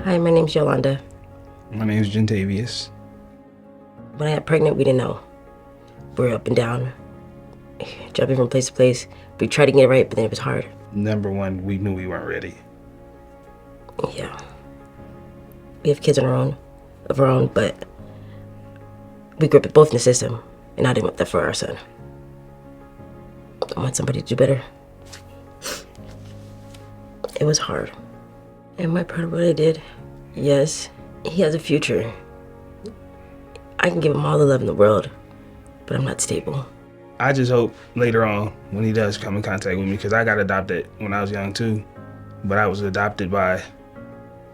Hi, my name's Yolanda. My name's Gentavious. When I got pregnant, we didn't know. We were up and down, jumping from place to place. We tried to get it right, but then it was hard. Number one, we knew we weren't ready. Yeah. We have kids of our own, but we grew up both in the system, and I didn't want that for our son. I want somebody to do better. It was hard. Am I proud of what I did? Yes. He has a future. I can give him all the love in the world, but I'm not stable. I just hope later on when he does come in contact with me, because I got adopted when I was young too, but I was adopted by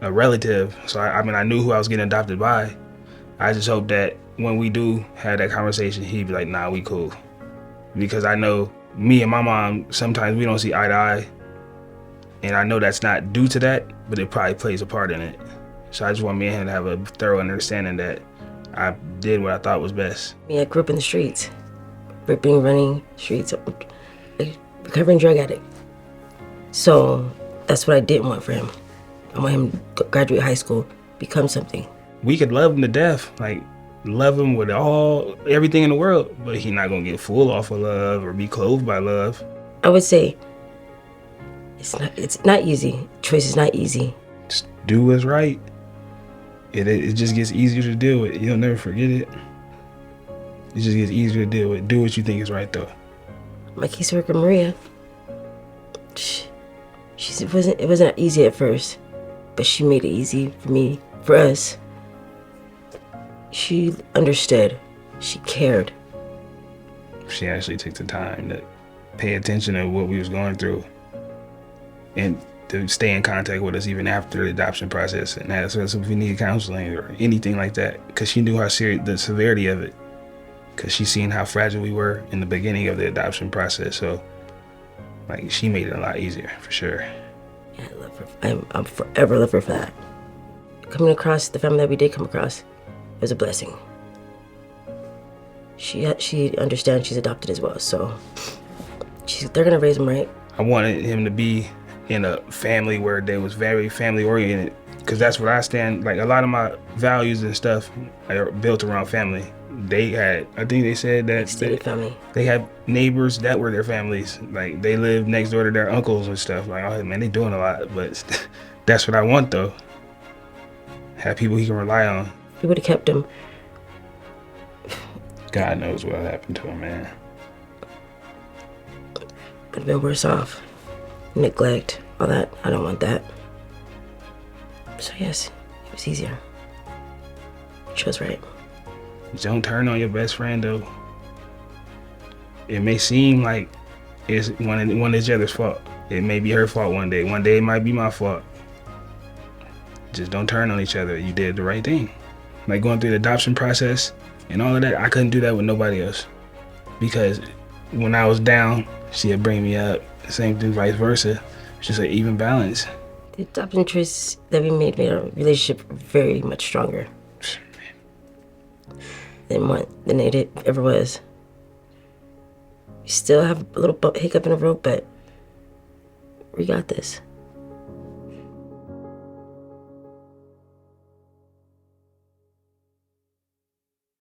a relative. So I knew who I was getting adopted by. I just hope that when we do have that conversation, he'd be like, nah, we cool. Because I know me and my mom, sometimes we don't see eye to eye. And I know that's not due to that, but it probably plays a part in it. So I just want me and him to have a thorough understanding that I did what I thought was best. I grew up in the streets, ripping, running streets, recovering drug addict. So that's what I didn't want for him. I want him to graduate high school, become something. We could love him to death, like love him with everything in the world, but he's not gonna get full off of love or be clothed by love. I would say it's not easy. Choice is not easy. Just do what's right. It just gets easier to deal with. You'll never forget it. It just gets easier to deal with. Do what you think is right though. My caseworker Maria, it wasn't easy at first, but she made it easy for me, for us. She understood. She cared. She actually took the time to pay attention to what we was going through and to stay in contact with us even after the adoption process and ask us if we needed counseling or anything like that, because she knew how serious the severity of it, because she seen how fragile we were in the beginning of the adoption process. So like she made it a lot easier for sure. Yeah, I love her. I'm forever love her for that. Coming across the family that we did come across was a blessing. She understands she's adopted as well, so they're gonna raise him right. I wanted him to be in a family where they was very family oriented, because that's what I stand, like a lot of my values and stuff are built around family. They had, I think they said that they had neighbors that were their families, like they lived next door to their uncles and stuff. Like, oh man, they doing a lot, but that's what I want though. Have people he can rely on. We would have kept him. God knows what happened to him, man. Would have been worse off. Neglect, all that. I don't want that. So yes, it was easier. She was right. Don't turn on your best friend though. It may seem like it's one of each other's fault. It may be her fault one day. One day it might be my fault. Just don't turn on each other. You did the right thing. Like going through the adoption process and all of that, I couldn't do that with nobody else. Because when I was down, she'd bring me up. Same thing, vice versa. It's just an even balance. The adoption choice that we made our relationship very much stronger than it ever was. We still have a little hiccup in the road, but we got this.